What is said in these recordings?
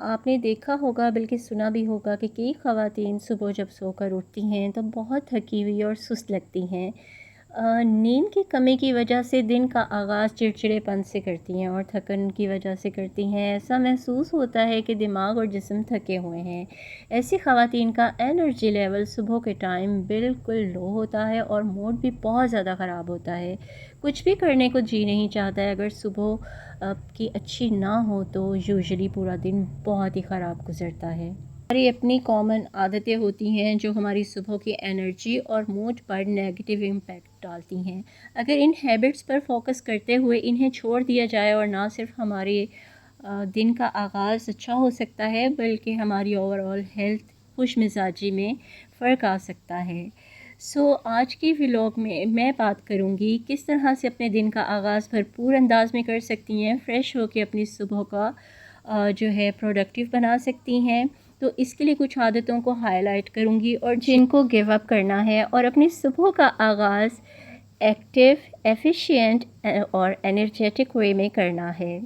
आपने देखा होगा बल्कि सुना भी होगा कि कई ख़वातीन सुबह जब सोकर उठती हैं तो बहुत थकी हुई और सुस्त लगती हैं। नींद की कमी की वजह से दिन का आगाज़ चिड़चिड़ेपन से करती हैं और थकन की वजह से करती हैं। ऐसा महसूस होता है कि दिमाग और जिस्म थके हुए हैं। ऐसी ख़वातीन का एनर्जी लेवल सुबह के टाइम बिल्कुल लो होता है और मूड भी बहुत ज़्यादा ख़राब होता है। कुछ भी करने को जी नहीं चाहता है। अगर सुबह की अच्छी ना हो तो यूजुअली पूरा दिन बहुत ही ख़राब गुज़रता है। हमारी अपनी कॉमन आदतें होती हैं जो हमारी सुबह की एनर्जी और मूड पर नेगेटिव इम्पैक्ट डालती हैं। अगर इन हैबिट्स पर फोकस करते हुए इन्हें छोड़ दिया जाए और ना सिर्फ हमारे दिन का आगाज़ अच्छा हो सकता है बल्कि हमारी ओवरऑल हेल्थ खुश मिजाजी में फ़र्क आ सकता है। आज की व्लॉग में मैं बात करूँगी किस तरह से अपने दिन का आगाज़ भरपूर अंदाज में कर सकती हैं, फ़्रेश होकर अपनी सुबह का जो है प्रोडक्टिव बना सकती हैं। तो इसके लिए कुछ आदतों को हाईलाइट करूँगी और जिनको गिव अप करना है और अपनी सुबह का आगाज़ एक्टिव, एफिशिएंट और एनर्जेटिक वे में करना है।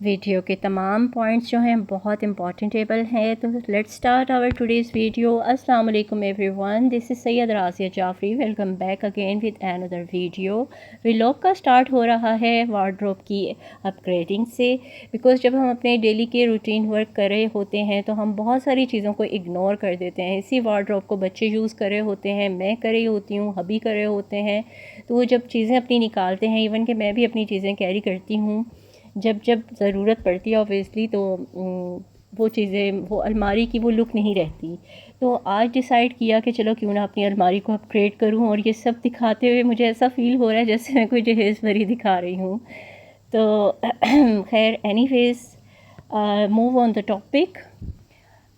वीडियो के तमाम पॉइंट्स जो हैं बहुत इंपॉर्टेंटेबल हैं। तो let's start our today's video. अस्सलाम वालेकुम everyone, this is Syed Razia Jafri. Welcome back again with another video. Vlog का स्टार्ट हो रहा है वार्डरोब की अपग्रेडिंग से, बिकॉज़ जब हम अपने डेली के रूटीन वर्क कर रहे होते हैं तो हम बहुत सारी चीज़ों को इग्नोर कर देते हैं। इसी वार्डरोब को बच्चे यूज़ कर रहे होते हैं, मैं कर रही होती हूँ, हबी कर रहे होते हैं। तो वो जब चीज़ें अपनी निकालते हैं, इवन कि मैं भी अपनी चीज़ें कैरी करती हूँ जब जब ज़रूरत पड़ती है ऑब्वियसली, तो वो चीज़ें, वो अलमारी की वो लुक नहीं रहती। तो आज डिसाइड किया कि चलो क्यों ना अपनी अलमारी को अपग्रेड करूं, और ये सब दिखाते हुए मुझे ऐसा फ़ील हो रहा है जैसे मैं कोई जहेज़ भरी दिखा रही हूँ। तो खैर anyways, move on the topic.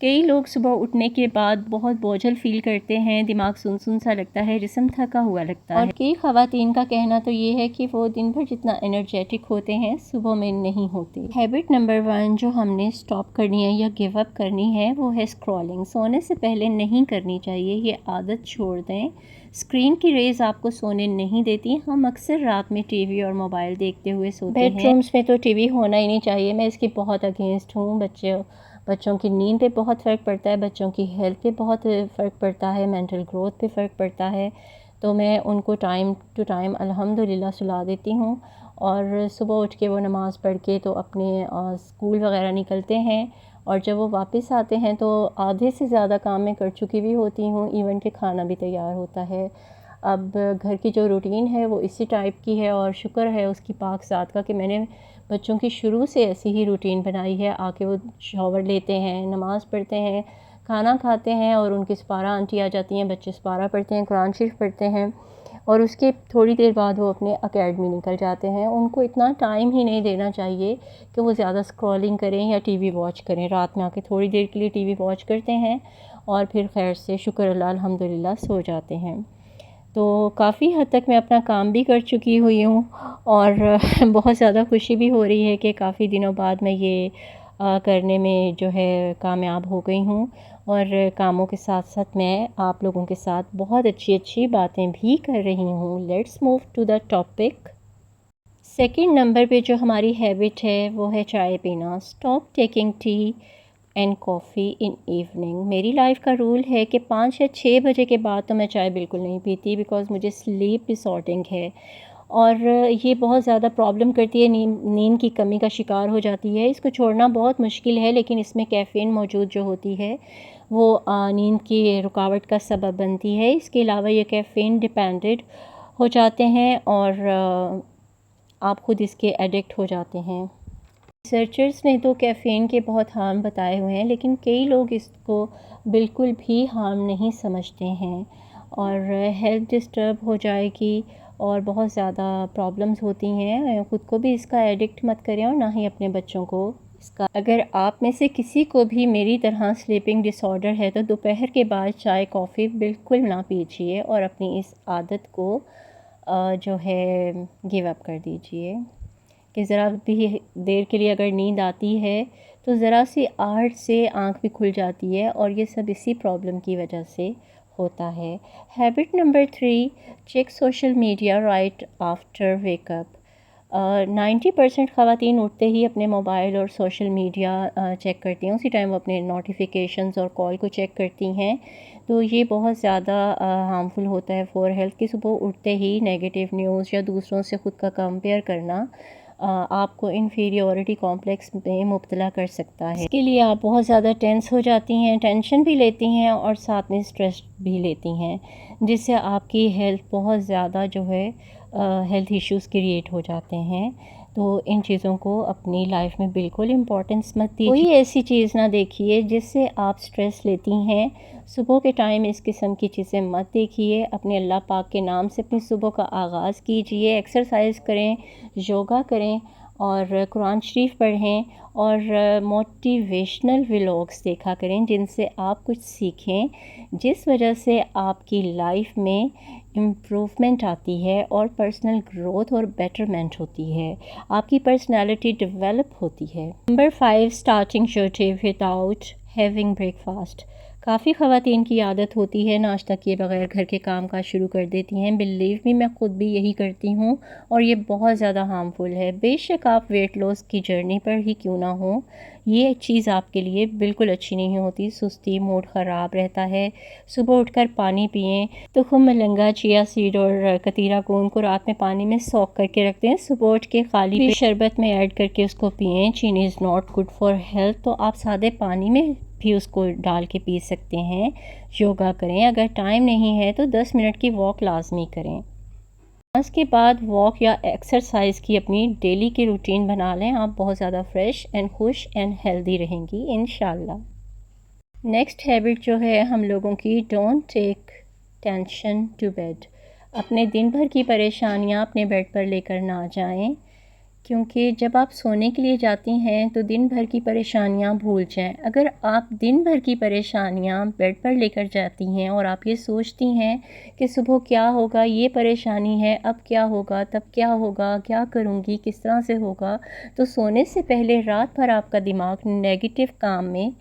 कई लोग सुबह उठने के बाद बहुत बोझल फ़ील करते हैं, दिमाग सुन सा लगता है, जिस्म थका हुआ लगता है। और कई ख़वातीन का कहना तो ये है कि वो दिन भर जितना एनर्जेटिक होते हैं सुबह में नहीं होते। हैबिट नंबर 1 जो हमने स्टॉप करनी है या गिव अप करनी है वो है स्क्रॉलिंग। सोने से पहले नहीं करनी चाहिए, ये आदत छोड़ दें। स्क्रीन की रेज़ आपको सोने नहीं देती। हम अक्सर रात में टीवी और मोबाइल देखते हुए सोते हैं। बेडरूम्स में तो टीवी होना ही नहीं चाहिए, मैं इसकी बहुत अगेंस्ट हूँ। बच्चों की नींद पे बहुत फ़र्क पड़ता है, बच्चों की हेल्थ पे बहुत फ़र्क पड़ता है, मेंटल ग्रोथ पे फ़र्क पड़ता है। तो मैं उनको टाइम टू टाइम अल्हम्दुलिल्लाह सुला देती हूँ और सुबह उठ के वो नमाज़ पढ़ के तो अपने स्कूल वगैरह निकलते हैं। और जब वो वापस आते हैं तो आधे से ज़्यादा काम मैं कर चुकी भी होती हूँ, इवन कि खाना भी तैयार होता है। अब घर की जो रूटीन है वो इसी टाइप की है और शुक्र है उसकी पाक ज़ात का कि मैंने बच्चों की शुरू से ऐसी ही रूटीन बनाई है। आके वो शॉवर लेते हैं, नमाज़ पढ़ते हैं, खाना खाते हैं और उनकी सपारा आंटी आ जाती हैं, बच्चे सपारा पढ़ते हैं, कुरान शरीफ पढ़ते हैं और उसके थोड़ी देर बाद वो अपने एकेडमी निकल जाते हैं। उनको इतना टाइम ही नहीं देना चाहिए कि वो ज़्यादा स्क्रॉलिंग करें या टीवी वॉच करें। रात में आके थोड़ी देर के लिए टीवी वॉच करते हैं और फिर खैर से शुक्र अल्लाह अल्हम्दुलिल्लाह सो जाते हैं। तो काफ़ी हद तक मैं अपना काम भी कर चुकी हुई हूँ और बहुत ज़्यादा खुशी भी हो रही है कि काफ़ी दिनों बाद मैं ये करने में जो है कामयाब हो गई हूँ। और कामों के साथ साथ मैं आप लोगों के साथ बहुत अच्छी अच्छी बातें भी कर रही हूँ। Let's move to the topic. Second number पे जो हमारी हैबिट है वो है चाय पीना। Stop taking tea and coffee in evening. मेरी लाइफ का रूल है कि 5 या 6 बजे के बाद तो मैं चाय बिल्कुल नहीं पीती, बिकॉज़ मुझे स्लीप डिसऑर्डरिंग है और ये बहुत ज़्यादा प्रॉब्लम करती है, नींद की कमी का शिकार हो जाती है। इसको छोड़ना बहुत मुश्किल है, लेकिन इसमें कैफ़ीन मौजूद जो होती है वो नींद की रुकावट का सबब बनती है। इसके अलावा ये कैफ़ीन डिपेंडेंट हो जाते हैं और आप ख़ुद इसके एडिक्ट हो जाते हैं। रिसर्चर्स ने तो कैफ़ीन के बहुत हार्म बताए हुए हैं, लेकिन कई लोग इसको बिल्कुल भी हार्म नहीं समझते हैं और हेल्थ डिस्टर्ब हो जाएगी और बहुत ज़्यादा प्रॉब्लम्स होती हैं। ख़ुद को भी इसका एडिक्ट मत करें और ना ही अपने बच्चों को इसका। अगर आप में से किसी को भी मेरी तरह स्लीपिंग डिसऑर्डर है तो दोपहर के बाद चाय कॉफ़ी बिल्कुल ना पीजिए और अपनी इस आदत को जो है गिव अप कर दीजिए। कि ज़रा भी देर के लिए अगर नींद आती है तो ज़रा सी आहट से आँख भी खुल जाती है और ये सब इसी प्रॉब्लम की वजह से होता है। Habit number 3, check social media right after wake up. 90% ख़वातीन उठते ही अपने मोबाइल और सोशल मीडिया चेक करती हैं, उसी टाइम वो अपने नोटिफिकेशंस और कॉल को चेक करती हैं। तो ये बहुत ज़्यादा हार्मफुल होता है फॉर हेल्थ कि सुबह उठते ही नेगेटिव न्यूज़ या दूसरों से ख़ुद का कंपेयर करना आपको इन्फीरियॉरिटी कॉम्प्लेक्स में मुब्तला कर सकता है। इसके लिए आप बहुत ज़्यादा टेंस हो जाती हैं, टेंशन भी लेती हैं और साथ में स्ट्रेस भी लेती हैं, जिससे आपकी हेल्थ बहुत ज़्यादा जो है हेल्थ इश्यूज़ क्रिएट हो जाते हैं। तो इन चीज़ों को अपनी लाइफ में बिल्कुल इम्पोर्टेंस मत दीजिए। कोई ऐसी चीज़ ना देखिए जिससे आप स्ट्रेस लेती हैं। सुबह के टाइम इस किस्म की चीज़ें मत देखिए। अपने अल्लाह पाक के नाम से अपनी सुबह का आगाज़ कीजिए, एक्सरसाइज करें, योगा करें और कुरान शरीफ पढ़ें और मोटिवेशनल व्लॉग्स देखा करें जिनसे आप कुछ सीखें, जिस वजह से आपकी लाइफ में इम्प्रूवमेंट आती है और पर्सनल ग्रोथ और बेटरमेंट होती है, आपकी पर्सनैलिटी डेवलप होती है। Number 5, starting your day without having breakfast. काफ़ी ख़वातीन की आदत होती है नाश्ता किए बगैर घर के काम काज शुरू कर देती हैं। बिलीव मी, मैं ख़ुद भी यही करती हूँ और ये बहुत ज़्यादा हार्मफुल है। बेशक आप वेट लॉस की जर्नी पर ही क्यों ना हो, ये चीज़ आपके लिए बिल्कुल अच्छी नहीं होती। सुस्ती, मूड ख़राब रहता है। सुबह उठकर पानी पिएं। तुखम मलंगा, चिया सीड और कतीरा को उनको रात में पानी में सोक करके रखते हैं। सुबह उठ के खाली पेट शरबत में ऐड करके उसको पिएं। चीनी is not good for health, तो आप सादे पानी में भी उसको डाल के पी सकते हैं। योगा करें, अगर टाइम नहीं है तो 10 मिनट की वॉक लाजमी करें। उसके बाद वॉक या एक्सरसाइज की अपनी डेली की रूटीन बना लें। आप बहुत ज़्यादा फ्रेश एंड खुश एंड हेल्दी रहेंगी इंशाल्लाह। नेक्स्ट हैबिट जो है हम लोगों की, don't take tension to bed. अपने दिन भर की परेशानियां अपने बेड पर लेकर ना जाएं, क्योंकि जब आप सोने के लिए जाती हैं तो दिन भर की परेशानियां भूल जाएं। अगर आप दिन भर की परेशानियां बेड पर लेकर जाती हैं और आप ये सोचती हैं कि सुबह क्या होगा, ये परेशानी है, अब क्या होगा, तब क्या होगा, क्या करूँगी, किस तरह से होगा, तो सोने से पहले रात भर आपका दिमाग नेगेटिव काम में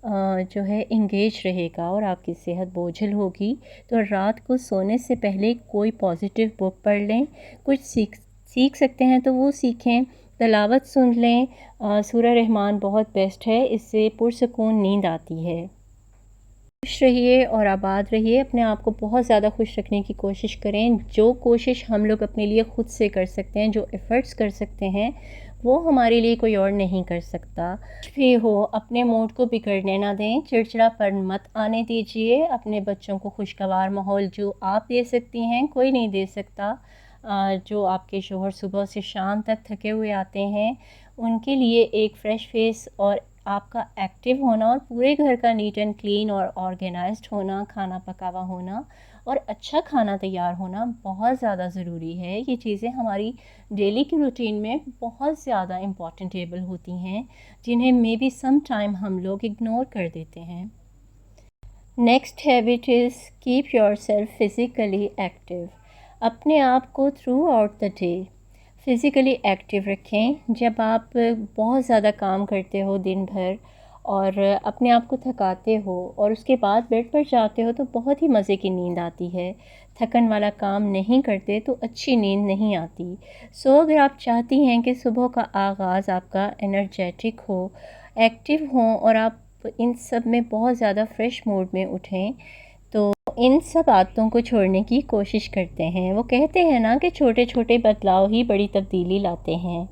जो है इंगेज रहेगा और आपकी सेहत बोझिल होगी। तो रात को सोने से पहले कोई पॉजिटिव बुक पढ़ लें, कुछ सीख सकते हैं तो वो सीखें, तिलावत सुन लें। सूरह रहमान बहुत बेस्ट है, इससे पुरसकून नींद आती है। खुश रहिए और आबाद रहिए। अपने आप को बहुत ज़्यादा खुश रखने की कोशिश करें। जो कोशिश हम लोग अपने लिए ख़ुद से कर सकते हैं, जो एफ़र्ट्स कर सकते हैं, वो हमारे लिए कोई और नहीं कर सकता। कुछ भी हो, अपने मूड को बिगड़ने ना दें, चिड़चिड़ापन मत आने दीजिए। अपने बच्चों को खुशगवार माहौल जो आप दे सकती हैं कोई नहीं दे सकता। जो आपके शौहर सुबह से शाम तक थके हुए आते हैं, उनके लिए एक फ़्रेश फेस और आपका एक्टिव होना और पूरे घर का नीट एंड क्लीन और ऑर्गेनाइज्ड होना, खाना पका हुआ होना और अच्छा खाना तैयार होना बहुत ज़्यादा ज़रूरी है। ये चीज़ें हमारी डेली की रूटीन में बहुत ज़्यादा इम्पॉर्टेंटेबल होती हैं, जिन्हें मे बी सम टाइम हम लोग इग्नोर कर देते हैं। Next habit is keep yourself physically active. अपने आप को through out the day physically active रखें। जब आप बहुत ज़्यादा काम करते हो दिन भर और अपने आप को थकाते हो और उसके बाद बेड पर जाते हो तो बहुत ही मज़े की नींद आती है। थकन वाला काम नहीं करते तो अच्छी नींद नहीं आती। सो अगर आप चाहती हैं कि सुबह का आगाज़ आपका एनर्जेटिक हो, एक्टिव हो और आप इन सब में बहुत ज़्यादा फ्रेश मूड में उठें, तो इन सब आदतों को छोड़ने की कोशिश करते हैं। वो कहते हैं ना कि छोटे छोटे बदलाव ही बड़ी तब्दीली लाते हैं।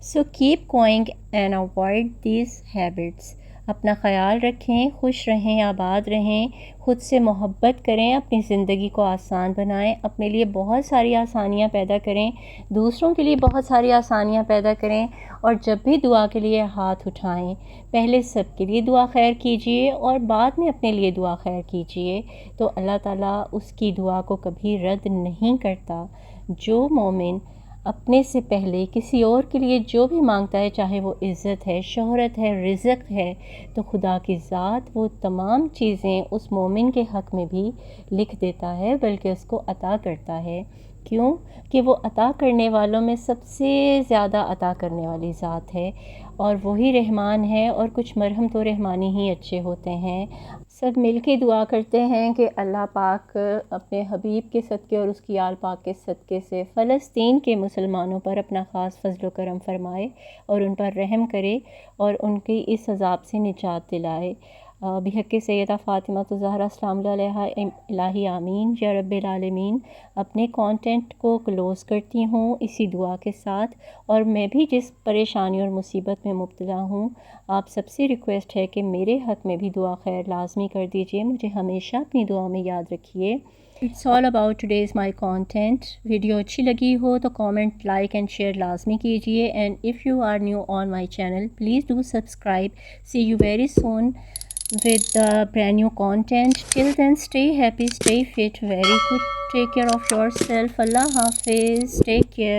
So keep going and avoid these habits. अपना ख्याल रखें, खुश रहें, आबाद रहें, ख़ुद से मोहब्बत करें, अपनी ज़िंदगी को आसान बनाएं, अपने लिए बहुत सारी आसानियां पैदा करें, दूसरों के लिए बहुत सारी आसानियां पैदा करें और जब भी दुआ के लिए हाथ उठाएं, पहले सबके लिए दुआ खैर कीजिए और बाद में अपने लिए दुआ खैर कीजिए। तो अल्लाह ताला उसकी दुआ को कभी रद्द नहीं करता। जो मोमिन अपने से पहले किसी और के लिए जो भी मांगता है, चाहे वो इज़्ज़त है, शोहरत है, रिज़्क़ है, तो खुदा की ज़ात वो तमाम चीज़ें उस मोमिन के हक़ में भी लिख देता है, बल्कि उसको अता करता है। क्यों? कि वो अता करने वालों में सबसे ज़्यादा अता करने वाली ज़ात है। और वही रहमान है, और कुछ मरहम तो रहमानी ही अच्छे होते हैं। सब मिल के दुआ करते हैं कि अल्लाह पाक अपने हबीब के सदक़े और उसकी आल पाक के सदक़े से फ़लस्तीन के मुसलमानों पर अपना ख़ास फ़ज़्ल व करम फ़रमाए और उन पर रहम करे और उनकी इस अज़ाब से निजात दिलाए। बिहक़ सैयदा फ़ातिमा ज़हरा सलामुल्लाह अलैहा इलाही आमीन या रब्बिल आलमीन। अपने कंटेंट को क्लोज़ करती हूँ इसी दुआ के साथ, और मैं भी जिस परेशानी और मुसीबत में मुब्तला हूँ, आप सबसे रिक्वेस्ट है कि मेरे हक़ में भी दुआ खैर लाज़मी कर दीजिए। मुझे हमेशा अपनी दुआ में याद रखिए। It's all about today's my content. Video अच्छी लगी हो तो कमेंट, लाइक एंड शेयर लाज़मी कीजिए। And if you are new on my channel, please do subscribe. See you very soon with the brand new content. Till then, stay happy, stay fit, very good, take care of yourself. Allah Hafiz, take care.